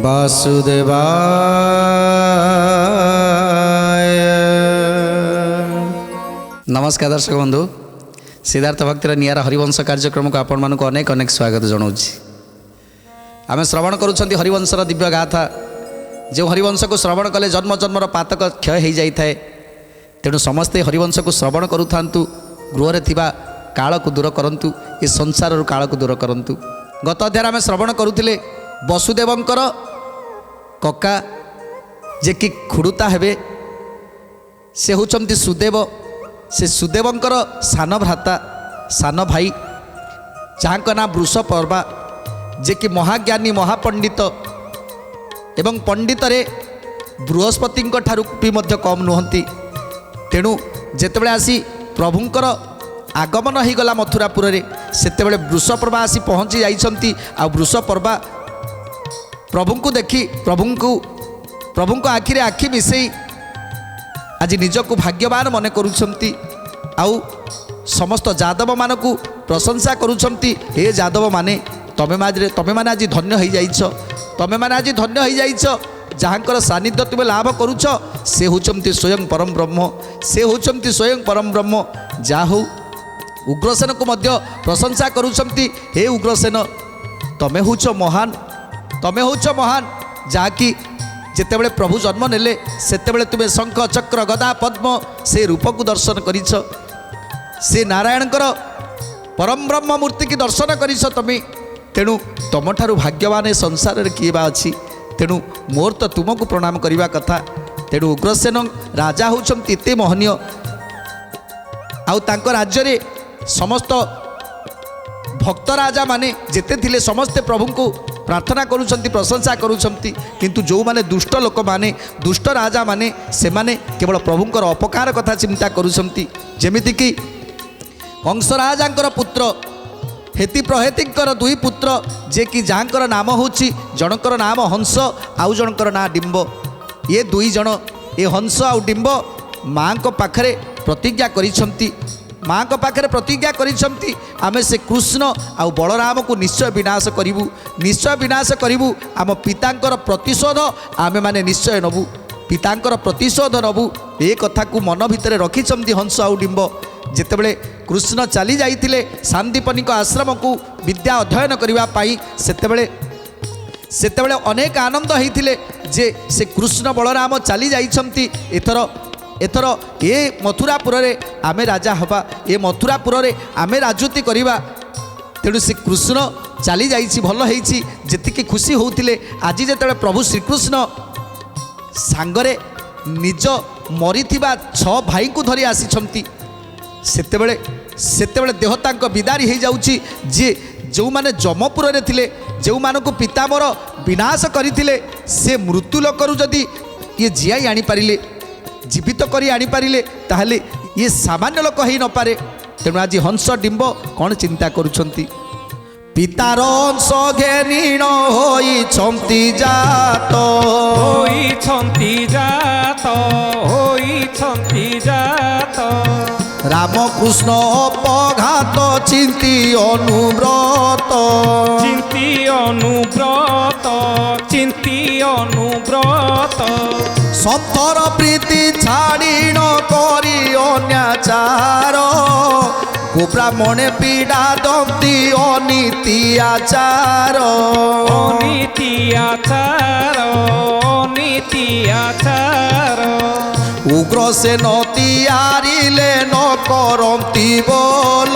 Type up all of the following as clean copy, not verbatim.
वासुदेवाय। नमस्कार दर्शक बंधु, सिद्धार्थ भक्तिर नियारा हरिवंश कार्यक्रम को आपण मानक अनेक अनेक स्वागत जनाऊँगी। आम श्रवण करुँच हरिवंशर दिव्य गाथा। जो हरिवंश को श्रवण कले जन्म जन्मर पातक क्षय हो जाए, तेणु समस्ते हरिवंश को श्रवण करूँ। गृह थिबा काल को दूर करंतु, ये संसार काल को दूर करंतु। गत अध्याय आम श्रवण करुले वसुदेवंकर कका जे कि खुड़ुता हेबे, से होचंती सुदेव। से सुदेवंकर सान भ्राता सान भाई, जहाँ ना वृषपर्वा, जे कि महाज्ञानी महापंडित एवं पंडित रे बृहस्पति ठारू भी मध्य कम नुहंती। तेणु जेतेबेले आसी प्रभुंकर आगमन हो गला मथुरापुर रे, सेतेबेले वृषपर्वा आसी पहुँची जाइछंती। आ वृषपर्वा प्रभु को देखी प्रभु आखिरे आखि मिसई आज निजक भाग्यवान मन करुछंती। आउ समस्त यादव मानकु प्रशंसा करुछंती, हे यादव माने तमे माने आज धन्य हो जाइछ, तमे माने आज धन्य हो जाइछ। जहाँकर सानिध्य तुम लाभ करुछ से होचंती स्वयं परम ब्रह्म, से होचंती स्वयं परम ब्रह्म। जा हो उग्रसेन को मध्य प्रशंसा करुछंती, हे उग्रसेन तमे होच महान, तमे होच महान। जहाँकि जेतेबेले प्रभु जन्म नेले सेतेबेले तुमे शंख चक्र गदा पद्म से रूप को दर्शन करिछ, से नारायणकर परम ब्रह्म मूर्ति की दर्शन करिछ तमे। तेणु तम ठारू भाग्यवान संसार रे किए बा अछि। तेणु मोर तो तुमको प्रणाम करने कथा। तेणु उग्रसेन राजा होचंती एते महनीय। आउ तांको राज्य रे समस्त भक्त राजा माने जेते थिले समस्ते प्रभु को प्रार्थना करुछंती, प्रशंसा करुछंती। किंतु जो माने दुष्ट लोक माने, दुष्ट राजा माने, से माने केवल प्रभुंकर अपकार कथा चिंता करुछंती। जेमिति कि कंस राजांकर पुत्र हेति प्रहेतिंकर दुई पुत्र, जे कि जहाँकर नाम होची, जनकर नाम हंस आउ जनकर नाम डिंब। ये दुई जन ये हंस आउ डिंब माँ को पाखरे प्रतिज्ञा करिछंती, माँ को पाखरे प्रतिज्ञा करिछंती, आमे से कृष्ण आउ बलराम को निश्चय विनाश करिबु, निश्चय विनाश करिबु। आम पितांकर प्रतिशोध आमे माने निश्चय नबु, पितांकर प्रतिशोध नबु। ए कथा को मन भितर रखिछंती हंस आउ डिंब। जेतेबेले कृष्ण चली जाइथिले सांदीपनिक आश्रम को विद्या अध्ययन करिबा पाई, सेतेबेले अनेक आनंद होइथिले जे से कृष्ण बलराम चली जाइछंती। एथर ए मथुरापुर रे आमे राजा हबा, ए मथुरापुर रे आमे राजूती करिबा। तेणु से कृष्ण चली जाइछि, भल होइछि। जेतिके खुशी होउथिले आज जेतेबेले प्रभु श्रीकृष्ण सांगरे निज मरिथिबा 6 भाई को धरी आसीछंती, सेतेबेले देहतांक विदारी हो जाउछि। जे जो माने जमपुर रे थिले, जो मानकु पितामर विनाश करिथिले, से मृत्यु लोकरु जदि ये जियाई आनी पारिले, जीवित करी आनी पारिले, ताहले ये सामान्य लोक होई न पारे। तेणु आज हंस डिंब कौन चिंता करुछंती। पितार अंश घेनीण होइछंती जात, होइछंती जात, होइछंती जात। रामकृष्ण अपघात चिंती अनुव्रत, चिंती अनुव्रत, चिंती अनुव्रत। सत्तर प्रीति छाड़ी न करी अन्याचार, कुब्राह्मणे पीड़ा दंती अनीति आचार, अनीति आचार, अनीति आचार। उग्रसेन तियारिले न करंती बोल,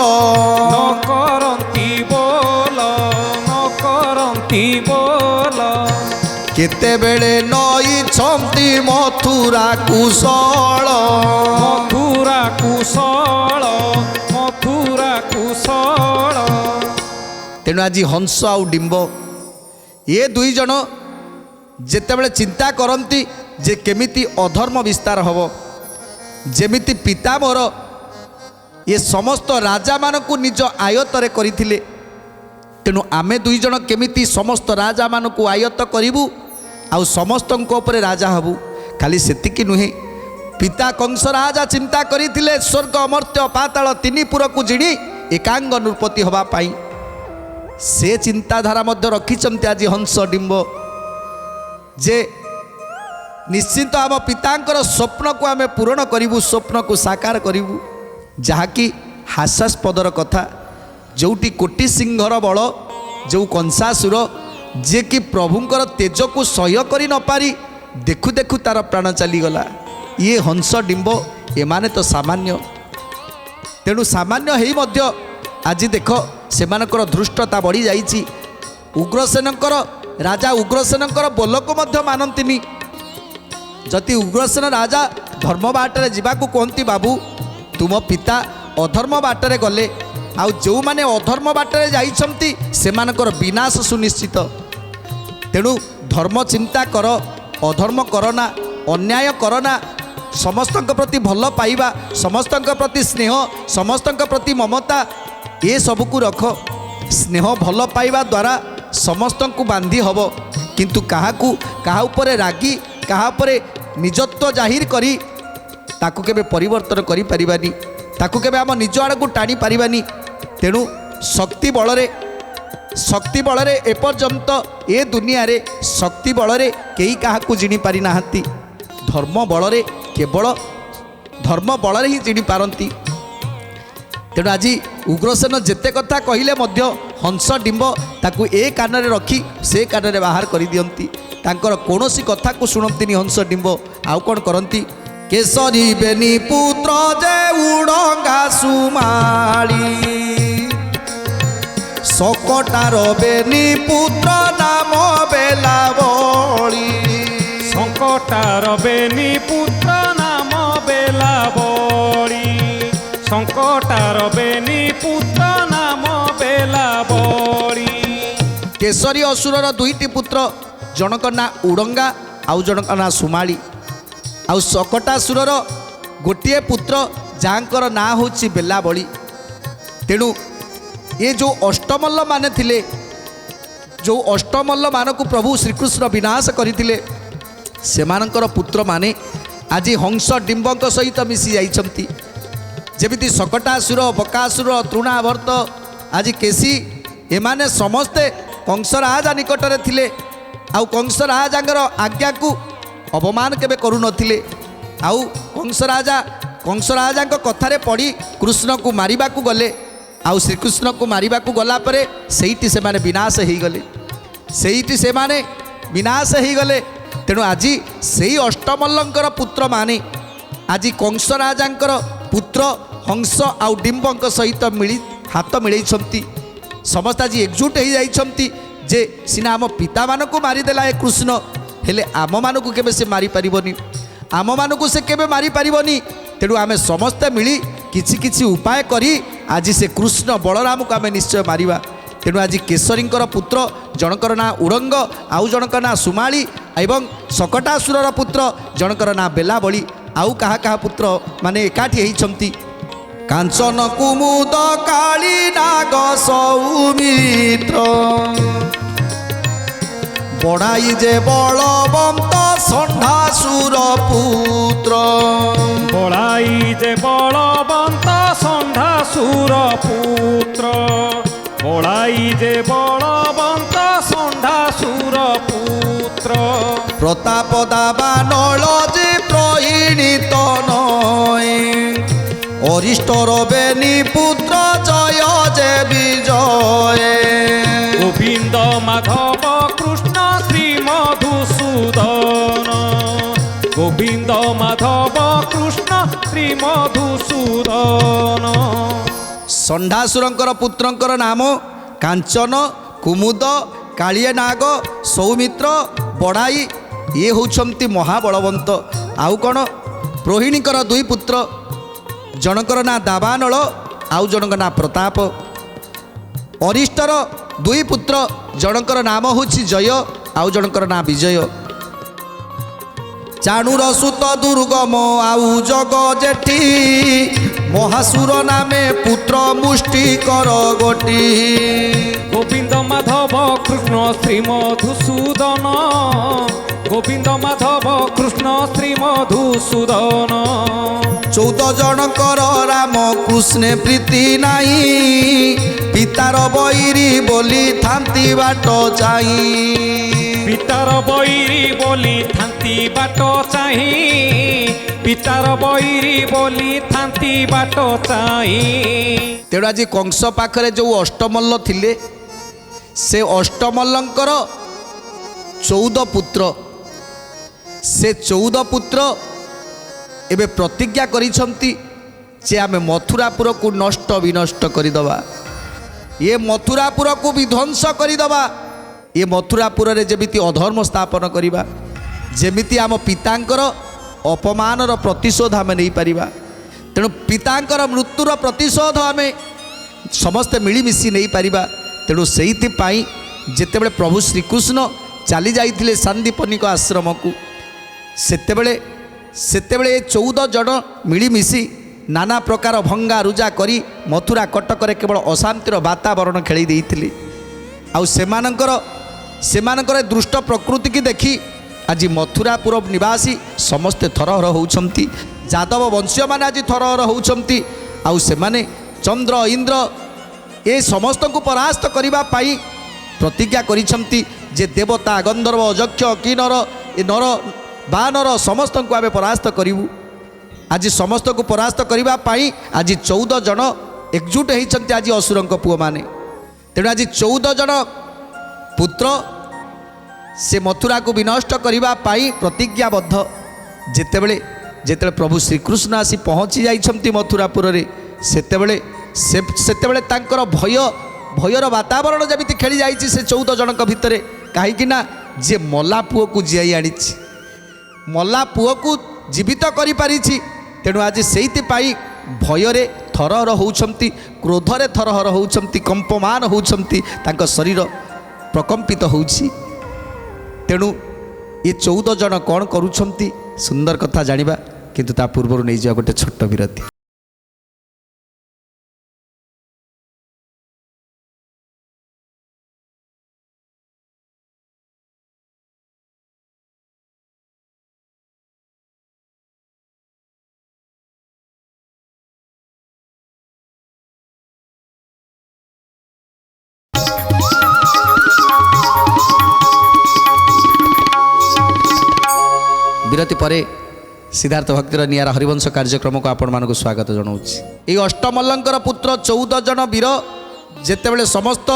न करंती बोल, न करंती बोल। केतेबेले नईछंती मथुरा कुशल, मथुरा कुशल, मथुरा कुशल। तेणु आज हंस आउ डिंब ये दुई जन जेतेबेले चिंता करंती जे केमिति अधर्म विस्तार हबो। जेमिति पिता मोर ये समस्त राजा मानकु निज आयतरे करिथिले, तेणु आमे दुई जन केमिति समस्त राजा मानकु आयत करिबु आउ समस्तଙ୍କ ଉପରେ राजा हबु। खाली सेतिकी नुहे, पिता कंस राजा चिंता करिथिले स्वर्ग अमर्त्य पाताल तिनि पुरकु जिणी एकांग नृपति हवा पाई। से चिंताधारा मध्य रखिचंती आज हंस डिंब। जे निश्चिंत आम पितांकर स्वप्न को आम पूरण करूँ स्वप्न को साकार करूँ जहाँकि हास्यास्पदर कथा जोटी कोटि सिंहर बल जो कंसासुर जे कि प्रभुंकर तेज को सह्य कर न पारी देखु देखु तार प्राण चलीगला ये हंस डिंब एमाने तो सामान्य तेणु सामान्य हेई मध्य आज देख सेमानकर धृष्टता बढ़ी जाइछि उग्रसेनकर राजा उग्रसेनकर बोल को मध्य मानंतिनी जति उग्रसेन राजा धर्म बाटरे जीवाकू कहती बाबू तुम पिता अधर्म बाटरे गले आउ जो माने अधर्म बाटरे जाइछंती सेमानकर विनाश सुनिश्चित तेणु धर्म चिंता कर अधर्म करना अन्याय करना समस्तक प्रति भल पाइबा समस्तक प्रति स्नेह समस्तक प्रति ममता ये सबको रख स्नेह भल पाइबा द्वारा समस्त को बांधी हब किंतु काहाकू कहा उपरे रागी कहा उपरे निजत्व जाहिर करी ताकू केबे परिवर्तन करि परिबानी ताकू केबे आम निज आड़ को टाणी पारिबानी तेणु शक्ति बलरे एपर्यंत ए दुनिया रे शक्ति बलरे केही काहाकू जिणी पारि नाहांती धर्म बलरे केवल धर्म बलरे ही जिणी पारंती तेणु आज उग्रसेन जेते कथा कहिले मध्य हंस डिंब ताकू ए कान रखी से कान बाहर कर दियंती तांकर कौनसी कथा को शुणती हंस डिंब आउ कौन करती केसरी बेनी पुत्र जे उड़ंगा सुमाली सकटार बेनी पुत्र नाम बेलावली संकटार बेनी पुत्र नाम बेलावली संकटार बेनी पुत्र नाम बेलावली केसरी असुरर दुईटी पुत्र जनक ना उड़ंगा आउ जनक ना सुमाली आउ सकटासुरर गोटे पुत्र जहाँकर ना होची बेलावली तेणु ये जो अष्टमल्ल माने थिले जो अष्टमल्ल मान को प्रभु श्रीकृष्ण विनाश करथिले सेमानकर पुत्र माने आज हंस डिंबक सहित मिसी जाइछंती जेमिति सकटासुर बकासुर तृणावर्त आज केसी एमाने समस्ते कंसराजा निकटरे थिले आउ कंसराजांगर आज्ञा को अवमान केबे करू नथिले आउ कंसराजा कथारे पड़ी कृष्ण को मारिबा को गले आउ श्रीकृष्ण को मारिबा को गला परे सेईटी से माने विनाश हो गले सेईटी से माने विनाश हो गले तेणु आज सेई अष्टमल्लंकर पुत्र माने आज कंसराजांकर पुत्र हंस आउ डिंबक सहित मिली हाथ मिलैछंती समस्त आज एकजुट हो जाइछंती जे सिना आम पिता मानकु मारिदेला ए कृष्ण हेले आम मानकु केबे से मारि पारिबनी आम मानकु से केबे मारि पारिबनी तेणु आमे समस्ते मिली किछि किछि उपाय करी आज से कृष्ण बलराम को आमे निश्चय मारिबा तेणु आज केसरींकर पुत्र जनकर ना उड़ंग आउ जनकर ना सुमाली एवं सकटासुरर पुत्र जनकर ना बेलावली आउ कहा कहा पुत्र माने एकाठी होइछंती कांचन कुमुद काली नाग सौमित्र बड़ाई जे बलवंत षंढासुर पुत्र बड़ाई जे बलवंत षंढासुर पुत्र बड़ाई जे बलवंत षंढासुर पुत्र प्रताप दावानल जे प्रहीणित नय अरिष्टर बेनी पुत्र जय जे विजय गोविंद माधव कृष्ण श्री मधुसूदन गोविंद माधव कृष्ण श्री मधुसूदन षंढासुरंकर पुत्रंकर नाम कांचन कुमुद कालिया नाग सौमित्र बड़ाई ये होउछंती महाबलवंत आउ कौन प्रोहिणीकर दुई पुत्र जनकर ना दावानल आउ जनकर ना प्रताप अरिष्टर दुई पुत्र जनकर नाम होछि जय आउ जनकर ना विजय चाणुर सुत दुर्गम आउ जग जेठी महासुर नामे पुत्र मुष्टि कर गोटी गोविंद माधव कृष्ण श्री मधुसूदन गोविंद माधव कृष्ण श्री मधुसूदन 14 जनकर राम कृष्ण प्रीति नाई पितार बैरी बोली थांती बाट जाई পিতার বৈরি বলি থান্তি বাট চাহি পিতার বৈরি বলি থান্তি বাট চাহি তেଣୁ ଆଜି କଂସ ପାଖରେ ଯେଉଁ ଅଷ୍ଟମଲ୍ଲ ଥିଲେ ସେ ଅଷ୍ଟମଲ୍ଲଙ୍କର 14 ପୁତ୍ର ସେ 14 ପୁତ୍ର ଏବେ ପ୍ରତିଜ୍ଞା କରିଛନ୍ତି ଯେ ଆମେ ମଥୁରାପୁରକୁ ନଷ୍ଟ ବିନଷ୍ଟ କରିଦେବା ଏ ମଥୁରାପୁରକୁ ବିଧ୍ୱଂସ କରିଦେବା ଏ ମଥୁରାପୁରରେ ଯେମିତି ଅଧର୍ମ ସ୍ଥାପନ କରିବା ଯେମିତି ଆମ ପିତାଙ୍କର ଅପମାନର ପ୍ରତିଶୋଧ ଆମେ ନେଇପାରିବା ତେଣୁ ପିତାଙ୍କର ମୃତ୍ୟୁର ପ୍ରତିଶୋଧ ଆମେ ସମସ୍ତେ ମିଳିମିଶି ନେଇପାରିବା ତେଣୁ ସେଇଥିପାଇଁ ଯେତେବେଳେ ପ୍ରଭୁ ଶ୍ରୀକୃଷ୍ଣ ଚାଲି ଯାଇଥିଲେ ସାନ୍ଦୀପନିକ ଆଶ୍ରମକୁ ସେତେବେଳେ ଏ 14 ଜଣ ମିଳିମିଶି ନାନା ପ୍ରକାର ଭଙ୍ଗା ରୁଜା କରି ମଥୁରା କଟକରେ କେବଳ ଅଶାନ୍ତିର ବାତାବରଣ ଖେଳି ଦେଇଥିଲେ ଆଉ ସେମାନଙ୍କର ଦୃଷ୍ଟ ପ୍ରକୃତିକି ଦେଖି ଆଜି ମଥୁରାପୁର ନିବାସୀ ସମସ୍ତେ ଥରହର ହେଉଛନ୍ତି ଯାଦବ ବଂଶୀୟମାନେ ଆଜି ଥରହର ହେଉଛନ୍ତି ଆଉ ସେମାନେ ଚନ୍ଦ୍ର ଇନ୍ଦ୍ର ଏ ସମସ୍ତଙ୍କୁ ପରାସ୍ତ କରିବା ପାଇଁ ପ୍ରତିଜ୍ଞା କରିଛନ୍ତି ଯେ ଦେବତା ଗନ୍ଧର୍ବ ଅଯକ୍ଷ କିନର ଏ ନର ବାନର ସମସ୍ତଙ୍କୁ ଆମେ ପରାସ୍ତ କରିବୁ ଆଜି ସମସ୍ତଙ୍କୁ ପରାସ୍ତ କରିବା ପାଇଁ ଆଜି 14 ଜଣ ଏକଜୁଟ ହୋଇଛନ୍ତି ଆଜି ଅସୁରଙ୍କ ପୁଅମାନେ ତେଣୁ ଆଜି 14 ଜଣ ପୁତ୍ର ସେ ମଥୁରାକୁ ବିନଷ୍ଟ କରିବା ପାଇଁ ପ୍ରତିଜ୍ଞାବଦ୍ଧ ଯେତେବେଳେ ପ୍ରଭୁ ଶ୍ରୀକୃଷ୍ଣ ଆସି ପହଞ୍ଚି ଯାଇଛନ୍ତି ମଥୁରାପୁରରେ ସେତେବେଳେ ତାଙ୍କର ଭୟର ବାତାବରଣ ଯେମିତି ଖେଳି ଯାଇଛି ସେ 14 ଜଣଙ୍କ ଭିତରେ କାହିଁକି ନା ଯିଏ ମଲା ପୁଅକୁ ଜିଆଇ ଆଣିଛି ମଲା ପୁଅକୁ ଜୀବିତ କରିପାରିଛି ତେଣୁ ଆଜି ସେଇଥିପାଇଁ ଭୟରେ ଥରହର ହେଉଛନ୍ତି କ୍ରୋଧରେ ଥରହର ହେଉଛନ୍ତି କମ୍ପମାନ ହେଉଛନ୍ତି ତାଙ୍କ ଶରୀର ପ୍ରକମ୍ପିତ ହେଉଛି ତେଣୁ ଏ 14 ଜଣ କ'ଣ କରୁଛନ୍ତି ସୁନ୍ଦର କଥା ଜାଣିବା କିନ୍ତୁ ତା ପୂର୍ବରୁ ନେଇଯିବା ଗୋଟେ ଛୋଟ ବିରତି ବିରତି ପରେ ସିଦ୍ଧାର୍ଥ ଭକ୍ତିର ନିଆରା ହରିବଂଶ କାର୍ଯ୍ୟକ୍ରମକୁ ଆପଣମାନଙ୍କୁ ସ୍ୱାଗତ ଜଣାଉଛି ଏହି ଅଷ୍ଟମଲ୍ଲଙ୍କର ପୁତ୍ର 14 ଜଣ ବୀର ଯେତେବେଳେ ସମସ୍ତ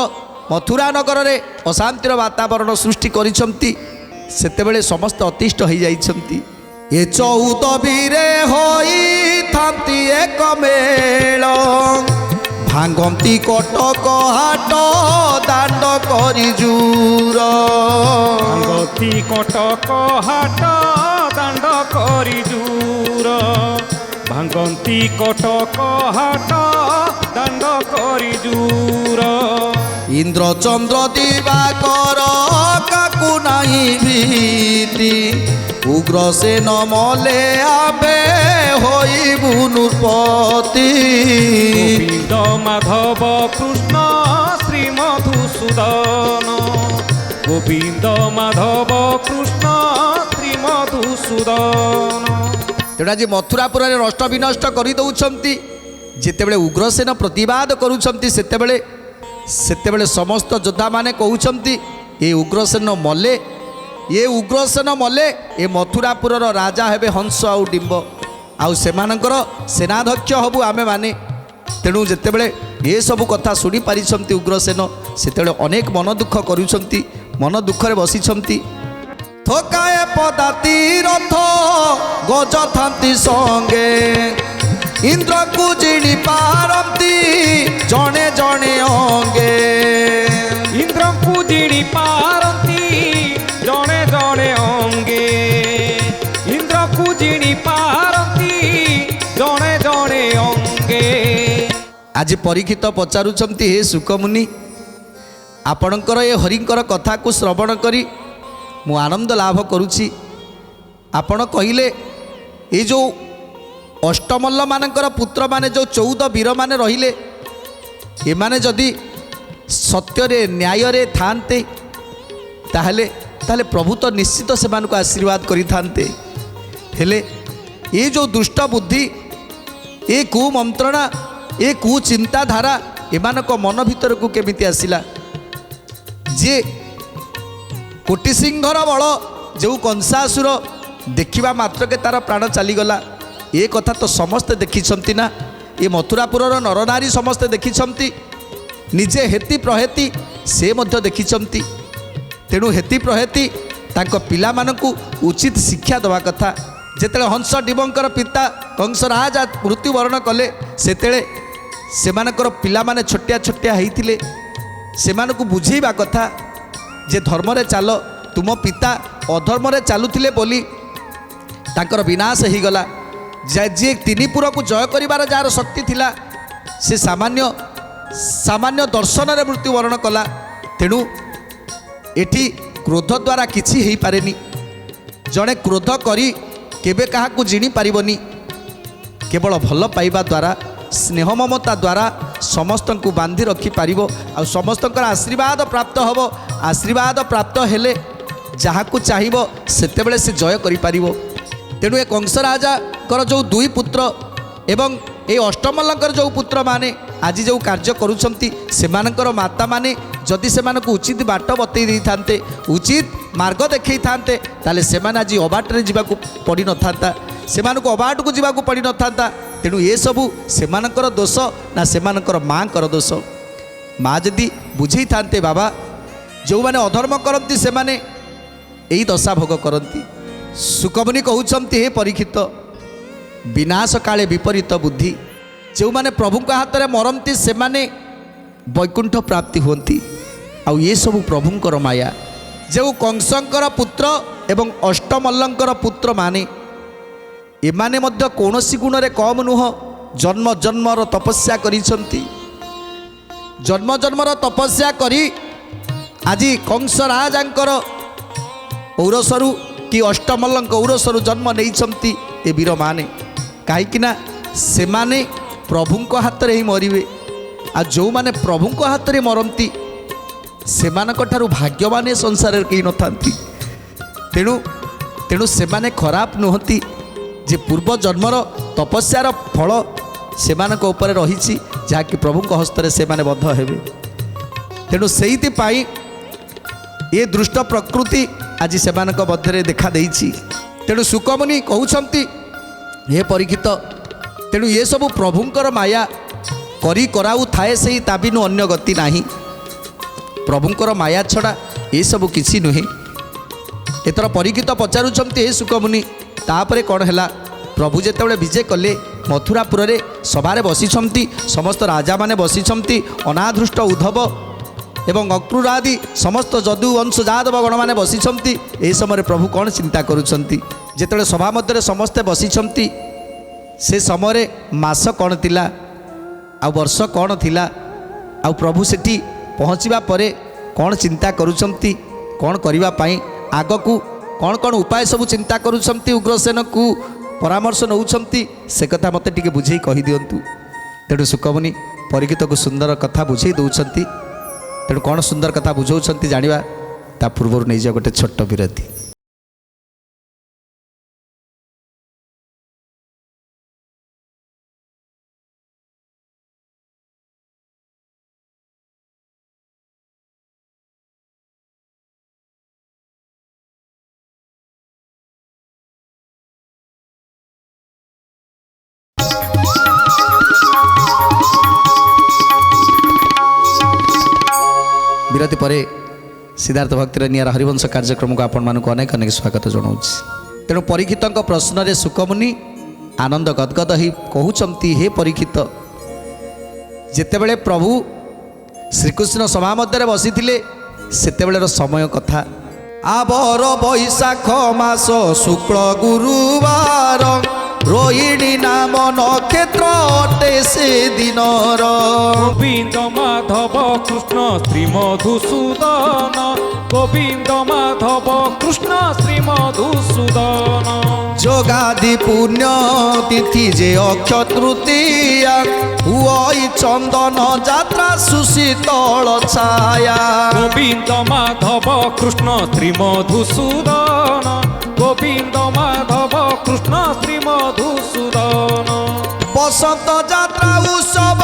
ମଥୁରା ନଗରରେ ଅଶାନ୍ତିର ବାତାବରଣ ସୃଷ୍ଟି କରିଛନ୍ତି ସେତେବେଳେ ସମସ୍ତେ ଅତିଷ୍ଠ ହୋଇଯାଇଛନ୍ତି ଏ 14 ବୀରେ ହୋଇଥାନ୍ତି ଏକ ମେଳ ଭାଙ୍ଗନ୍ତି କଟକ ହାଟ ଦାଣ୍ଡ କରି ଜୁର ଭାଙ୍ଗନ୍ତି କଟକ ହାଟ ଦାଣ୍ଡ କରି ଜୁର ଭାଙ୍ଗନ୍ତି କଟକ ହାଟ ଦାଣ୍ଡ କରି ଜୁର ଇନ୍ଦ୍ର ଚନ୍ଦ୍ର ଦିବାକର କାକୁ ନାହିଁ ଭୀତି ଉଗ୍ରସେନ ମଲେ ଆବେ ହୋଇବୁ ନୃପତି ଗୋବିନ୍ଦ ମାଧବ କୃଷ୍ଣ ଶ୍ରୀ ମଧୁସୂଦନ ଗୋବିନ୍ଦ ମାଧବ କୃଷ୍ଣ ଶ୍ରୀ ମଧୁସୂଦନ ତେଣୁ ଆଜି ମଥୁରାପୁରରେ ନଷ୍ଟ ବିନଷ୍ଟ କରିଦେଉଛନ୍ତି ଯେତେବେଳେ ଉଗ୍ରସେନ ପ୍ରତିବାଦ କରୁଛନ୍ତି ସେତେବେଳେ ସମସ୍ତ ଯୋଦ୍ଧାମାନେ କହୁଛନ୍ତି ଏ ଉଗ୍ରସେନ ମଲେ ଏ ମଥୁରାପୁରର ରାଜା ହେବେ ହଂସ ଆଉ ଡିମ୍ବ ଆଉ ସେମାନଙ୍କର ସେନାଧ୍ୟକ୍ଷ ହେବୁ ଆମେମାନେ ତେଣୁ ଯେତେବେଳେ ଏସବୁ କଥା ଶୁଣିପାରିଛନ୍ତି ଉଗ୍ରସେନ ସେତେବେଳେ ଅନେକ ମନ ଦୁଃଖ କରୁଛନ୍ତି ମନ ଦୁଃଖରେ ବସିଛନ୍ତି ଥକାଏ ପଦାତି ରଥ ଗଜ ଥାନ୍ତି ସଙ୍ଗେ ଇନ୍ଦ୍ରକୁ ଜିଣି ପାରନ୍ତି ଜଣେ ଜଣେ ଅଙ୍ଗେ ଇନ୍ଦ୍ରକୁ ଜିଣି ପାରନ୍ତି ଜଣେ ଜଣେ ଅଙ୍ଗେ ଇନ୍ଦ୍ରକୁ ଜିଣି ପାରନ୍ତି ଜଣେ ଜଣେ ଅଙ୍ଗେ ଆଜି ପରୀକ୍ଷିତ ପଚାରୁଛନ୍ତି ହେ ସୁକମୁନି ଆପଣଙ୍କର ଏ ହରିଙ୍କର କଥାକୁ ଶ୍ରବଣ କରି ମୁଁ ଆନନ୍ଦ ଲାଭ କରୁଛି ଆପଣ କହିଲେ ଏ ଯେଉଁ ଅଷ୍ଟମଲ୍ଲମାନଙ୍କର ପୁତ୍ରମାନେ ଯେଉଁ 14 ବୀରମାନେ ରହିଲେ ଏମାନେ ଯଦି ସତ୍ୟରେ ନ୍ୟାୟରେ ଥାନ୍ତେ ତାହେଲେ ପ୍ରଭୁ ତ ନିଶ୍ଚିତ ସେମାନଙ୍କୁ ଆଶୀର୍ବାଦ କରିଥାନ୍ତେ ହେଲେ ଏ ଯେଉଁ ଦୁଷ୍ଟ ବୁଦ୍ଧି ଏ କୁମନ୍ତ୍ରଣା ଏ କୁଚିନ୍ତାଧାରା ଏମାନଙ୍କ ମନ ଭିତରକୁ କେମିତି ଆସିଲା ଯେ कोटि सिंहर बल जो कंसासुर देखा मात्रके तार प्राण चलीगला ये कथा तो समस्ते देखी ना। ये मथुरापुर नरनारी समस्ते देखी निजे हेती प्रहेती से मध्य देखी। तेणु हेती प्रहेती तांको पिला मानकु उचित शिक्षा दवा कथा। जेतेले हंस डिबंकर पिता कंसराज मृत्युवरण कले सेतेले सेमानकर पिला माने छोटिया छोटिया होइतिले सेमानकु बुझेइबा कथा जे धर्म रे चाल तुम पिता अधर्म रे चालुथिले बोली तांकर विनाश हो गला। जे तिनिपुर को जय करिवार जार शक्ति थिला से सामान्य दर्शन रे मृत्युवरण कला। तेणु एठी क्रोध द्वारा किछि हेई पारेनी। जड़े क्रोध करी केबे काहाकू जिणी पारिबनी। केवल भल पाइबा द्वारा स्नेह ममता द्वारा समस्त को बांधि रखी पारिबो आ समस्त आशीर्वाद प्राप्त हब। आशीर्वाद प्राप्त हेले जहाकू चाहिबो सेतेबेले से जय करि पारिबो। तेणु ए कंस राजा कर जो दुई पुत्र एवं ए अष्टमल्लकर जो पुत्र माने आज जो कार्य करुछंती सेमानकर माता माने जदि सेमानकु उचित बाट बतई दै थांते उचित मार्ग देखै थांते ताले सेमान आज अबाटरे जीवाकू पड़ी न थांता। सेमानकु अबाटकु जीवाकू पड़ी न थांता। तेणु ये सबू सेमानकर दोष ना सेमानकर माँकर दोष। माँ जदि बुझे थांते बाबा जो माने अधर्म करती से माने यही दशा भोग करती। सुकमुनि कहउछंती हे परीक्षित विनाश काले विपरीत बुद्धि। जो माने प्रभु हाथ में मरती से माने वैकुंठ प्राप्ति होती। आउ ये सब प्रभुंकर माया। जो कंसंकर पुत्र एवं अष्टमल्लंकर पुत्र माने एमाने मध्य कौनसी गुण रे कम नुह। जन्म जन्मर तपस्या करिसंती। जन्म जन्मर तपस्या करी आज कंस राजांकर औरसरु कि अष्टमल्लंक औरसरु जन्म नहीं ए वीर माने। कहीं से माने प्रभुंक हाथ में ही मरिवे। आ जो माने प्रभुंक हाथ में मरती से भाग्यवान संसार कहीं न था। तेणु तेणु से माने खराब नुहति जे पूर्व जन्मर तपस्यार फल से ऊपर रही जहाँकि प्रभुंक हस्ତରେ ସେମାନେ बद्ध हेबे। तेणु सेइतिपाई ये दुष्ट प्रकृति आज सेमानक मध्य देखा देइछि। तेणु सुकमुनि कहउछंती हे परीक्षित तेणु ये सब प्रभुंकर माया करी कराउ थाए सही ताबिनु अन्य गति नाही। प्रभुंकर माया छड़ा ये सब किछि नुहे। एतर परीक्षित पचारुछंती हे सुकमुनि तापरे कौन है। प्रभु जेतेबेले विजय कले मथुरापुर रे सभारे बसिछंती समस्त राजा माने बसिछंती अनाधृष्ट उद्धव एवं अक्रूरादि समस्त जदु वंश जादव गण माने बसिछंती। ए समय प्रभु कौन चिंता करुछंती। जेतेबेले सभा मध्य समस्ते बसिछंती से समय मास कौन थिला आ वर्ष कौन थिला आ प्रभु सेठी पहुँचवा परे कौन चिंता करुछंती कौन करिवा पाई आगकू कौन कौन उपाय सब चिंता करुछंती उग्रसेन को परामर्श नौछंती से कथा मते टिके बुझेई कहि दियंतु। तेणु सुकमुनि परीक्षित को सुंदर कथा बुझेई दउछंती। तेणु कौन सुंदर कथा बुझाउछंती जानिबा ता पूर्व नहीं जा गोटे छोट विरति। विरति परे सिद्धार्थ भक्तिर नियारा हरिवंश कार्यक्रम को आपण मानक अनेक अनेक स्वागत जनाऊँ। तेणु परीक्षित प्रश्न रे सुकमुनि आनंद गदगद ही कहउछंती हे परीक्षित जेतेबेले प्रभु श्रीकृष्ण सभा मध्य बसिथिले सेतेबेलेर समय कथा। आबर बैशाख मास शुक्ल गुरुवार रोहिणी नाम नक्षत्र अटे से दिनर गोविंद माधव कृष्ण श्री मधुसूदन गोविंद माधव कृष्ण श्री मधुसूदन जोगादि पुण्य तिथि जे अक्ष तृतीया हुई चंदन यात्रा सुशीतल छाया गोविंद माधव कृष्ण श्री मधुसूदन गोविंद माधव कृष्ण श्री मधुसूदन बसंत यात्रा उत्सव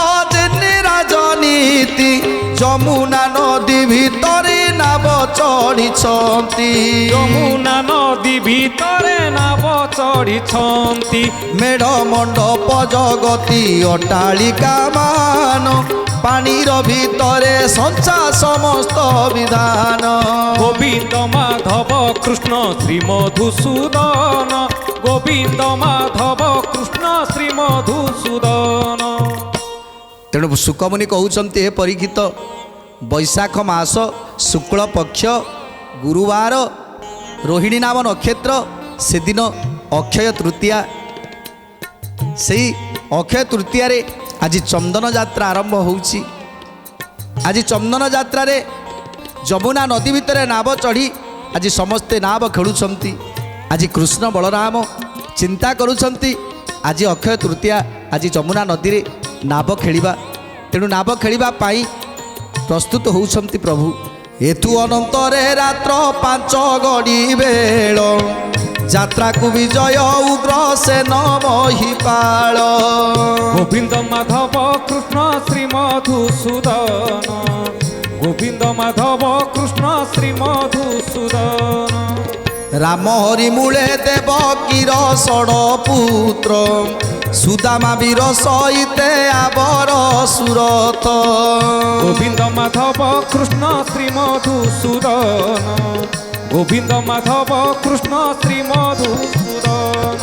राजनीति जमुना नदी भितरे नाव ଚଢ଼ିଛନ୍ତି ଯମୁନା ନଦୀ ଭିତରେ ନାବ ଚଢ଼ିଛନ୍ତି ମେଢ଼ ମଣ୍ଡପ ଜଗତି ଅଟ୍ଟାଳିକା ମାନ ପାଣିର ଭିତରେ ସଞ୍ଚା ସମସ୍ତ ବିଧାନ ଗୋବିନ୍ଦ ମାଧବ କୃଷ୍ଣ ଶ୍ରୀ ମଧୁସୂଦନ ଗୋବିନ୍ଦ ମାଧବ କୃଷ୍ଣ ଶ୍ରୀ ମଧୁସୂଦନ। ତେଣୁ ସୁକମୁନି କହୁଛନ୍ତି ହେ ପରୀକ୍ଷିତ ବୈଶାଖ ମାସ ଶୁକ୍ଳ ପକ୍ଷ ଗୁରୁବାର ରୋହିଣୀ ନାମ ନକ୍ଷତ୍ର ସେଦିନ ଅକ୍ଷୟ ତୃତୀୟା ସେଇ ଅକ୍ଷୟ ତୃତୀୟାରେ ଆଜି ଚନ୍ଦନ ଯାତ୍ରା ଆରମ୍ଭ ହେଉଛି। ଆଜି ଚନ୍ଦନ ଯାତ୍ରାରେ ଯମୁନା ନଦୀ ଭିତରେ ନାବ ଚଢ଼ି ଆଜି ସମସ୍ତେ ନାବ ଖେଳୁଛନ୍ତି। ଆଜି କୃଷ୍ଣ ବଳରାମ ଚିନ୍ତା କରୁଛନ୍ତି ଆଜି ଅକ୍ଷୟ ତୃତୀୟା ଆଜି ଯମୁନା ନଦୀରେ ନାବ ଖେଳିବା। ତେଣୁ ନାବ ଖେଳିବା ପାଇଁ ପ୍ରସ୍ତୁତ ହେଉଛନ୍ତି ପ୍ରଭୁ। ଏଥୁ ଅନନ୍ତରେ ରାତ୍ର 5 ଗଡ଼ି ବେଳ ଯାତ୍ରାକୁ ବିଜୟ ଉଗ୍ରସେନ ମହିପାଳ ଗୋବିନ୍ଦ ମାଧବ କୃଷ୍ଣ ଶ୍ରୀ ମଧୁସୂଦନ ଗୋବିନ୍ଦ ମାଧବ କୃଷ୍ଣ ଶ୍ରୀ ମଧୁସୂଦନ। ରାମ ହରି ମୂଳେ ଦେବକୀର ଷଡ଼ ପୁତ୍ର ସୁଦାମା ବୀର ସହିତେ ଆବର ସୁରଥ ଗୋବିନ୍ଦ ମାଧବ କୃଷ୍ଣ ଶ୍ରୀ ମଧୁସୂଦନ ଗୋବିନ୍ଦ ମାଧବ କୃଷ୍ଣ ଶ୍ରୀ ମଧୁସୂଦନ।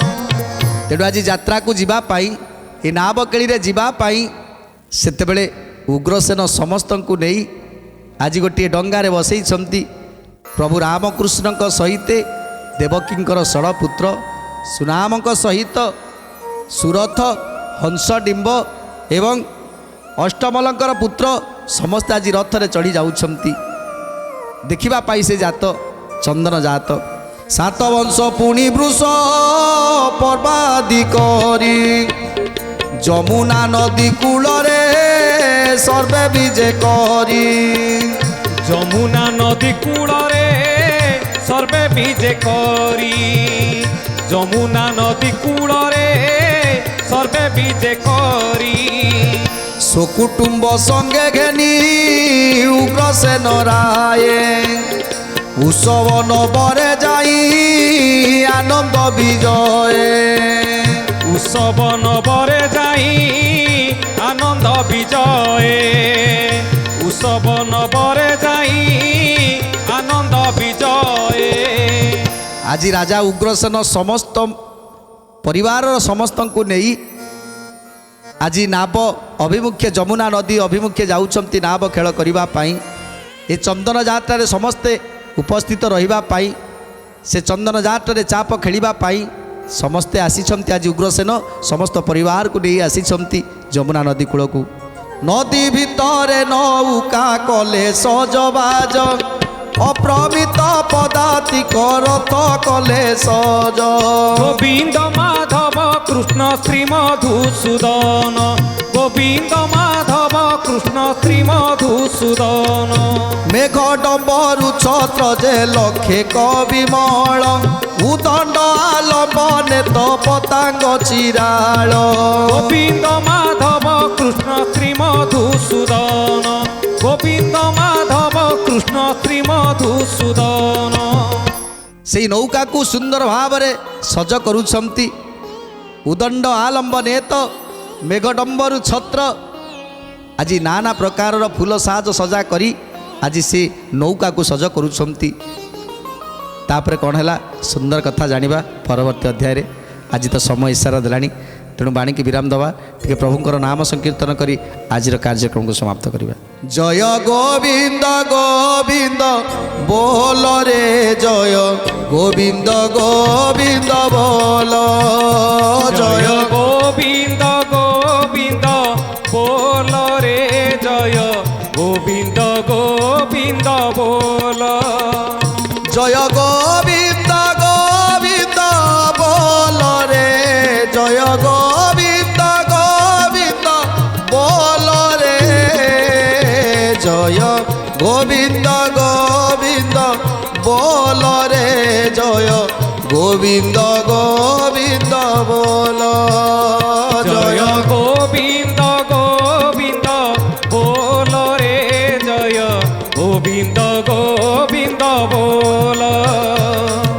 ତେଣୁ ଆଜି ଯାତ୍ରାକୁ ଯିବା ପାଇଁ ଏ ନାବ କେଳିରେ ଯିବା ପାଇଁ ସେତେବେଳେ ଉଗ୍ରସେନ ସମସ୍ତଙ୍କୁ ନେଇ ଆଜି ଗୋଟିଏ ଡଙ୍ଗାରେ ବସେଇଛନ୍ତି। ପ୍ରଭୁ ରାମକୃଷ୍ଣଙ୍କ ସହିତ ଦେବକୀଙ୍କର ଷଡ଼ପୁତ୍ର ସୁନାମଙ୍କ ସହିତ ସୁରଥ ହଂସଡିମ୍ବ ଏବଂ ଅଷ୍ଟମଲଙ୍କର ପୁତ୍ର ସମସ୍ତେ ଆଜି ରଥରେ ଚଢ଼ି ଯାଉଛନ୍ତି ଦେଖିବା ପାଇଁ ସେ ଜାତ ଚନ୍ଦନ ଜାତ। 7 ବଂଶ ପୁଣି ବୃଷ ପର୍ବାଦି କରି ଯମୁନା ନଦୀ କୂଳରେ ସର୍ବେ ବିଜେ କରି ଯମୁନା ନଦୀ କୂଳରେ ସର୍ବେ ବିଜେ କରି ଯମୁନା ନଦୀ କୂଳରେ ସର୍ବେ ବିଜେ କରି ସକୁଟୁମ୍ବ ସଙ୍ଗେ ଘେନି ଉଗ୍ରସେନ ରାଏ ଉତ୍ସବ ନବରେ ଯାଇ ଆନନ୍ଦ ବିଜୟ ଉତ୍ସବ ନବରେ ଯାଇ ଆନନ୍ଦ ବିଜୟ ଉତ୍ସବ ନବରେ ଯାଇ ଆନନ୍ଦ ବିଜୟ। ଆଜି ରାଜା ଉଗ୍ରସେନ ସମସ୍ତ ପରିବାରର ସମସ୍ତଙ୍କୁ ନେଇ ଆଜି ନାବ ଅଭିମୁଖେ ଯମୁନା ନଦୀ ଅଭିମୁଖେ ଯାଉଛନ୍ତି ନାବ ଖେଳ କରିବା ପାଇଁ। ଏ ଚନ୍ଦନ ଯାତ୍ରାରେ ସମସ୍ତେ ଉପସ୍ଥିତ ରହିବା ପାଇଁ ସେ ଚନ୍ଦନ ଯାତ୍ରାରେ ଚାପ ଖେଳିବା ପାଇଁ ସମସ୍ତେ ଆସିଛନ୍ତି। ଆଜି ଉଗ୍ରସେନ ସମସ୍ତ ପରିବାରକୁ ନେଇ ଆସିଛନ୍ତି ଯମୁନା ନଦୀ କୂଳକୁ। ନଦୀ ଭିତରେ ନୌକା କଲେ ସଜବାଜ ଅପ୍ରମିତ ପଦାତିକ ରଥ କଲେ ସଜ ଗୋବିନ୍ଦ ମାଧବ କୃଷ୍ଣ ଶ୍ରୀ ମଧୁସୂଦନ ଗୋବିନ୍ଦ ମାଧବ କୃଷ୍ଣ ଶ୍ରୀ ମଧୁସୂଦନ। মেঘ ডম্বরু ছত্র যে লক্ষে কবিমল উদণ্ড আলম্বনে তো পতাঙ্গ চিরাল গোবিন্দ মাধব কৃষ্ণ শ্রী মধুসূদন গোবিন্দ মাধব কৃষ্ণ শ্রী মধুসূদন। সেই নৌকাকু সুন্দর ভাবে সজ করুছন্তি উদণ্ড আলম্বনে তো মেঘডম্বরু ছত্র আজি নানা প্রকারর ফুল সাজ সজা করি আজি সে নৌকাকু সজ করুছন্তি। তাপরে কোণ হল সুন্দর কথা জানিবা পরবর্তী অধ্যায়ে। আজি তো সময় ইশারা দেলানি তেণু বাণীকে বিরাম দেওয়া টিকে প্রভুঙ্কর নাম সংকীর্তন করে আজির কার্যক্রমকে সমাপ্ত করিবা। জয় গোবিন্দ গোবিন্দ बोल रे जय गोविंद गोविंद बोल जय गोविंद गोविंद बोल रे जय गोविंद गोविंद बोल जय गोविंद गोविंद बोल रे जय गोविंद गोविंद बोल रे जय गोविंद गोविंद बोल रे जय गोविंद गोविंद बोल जय गोविंद गोविंद बोल रे जय গোবিন্দ গোবিন্দ বল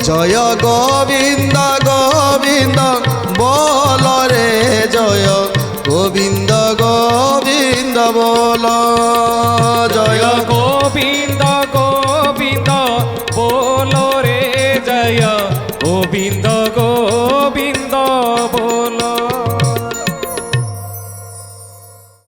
জয় গোবিন্দ গোবিন্দ বল রে জয় গোবিন্দ গোবিন্দ বল জয়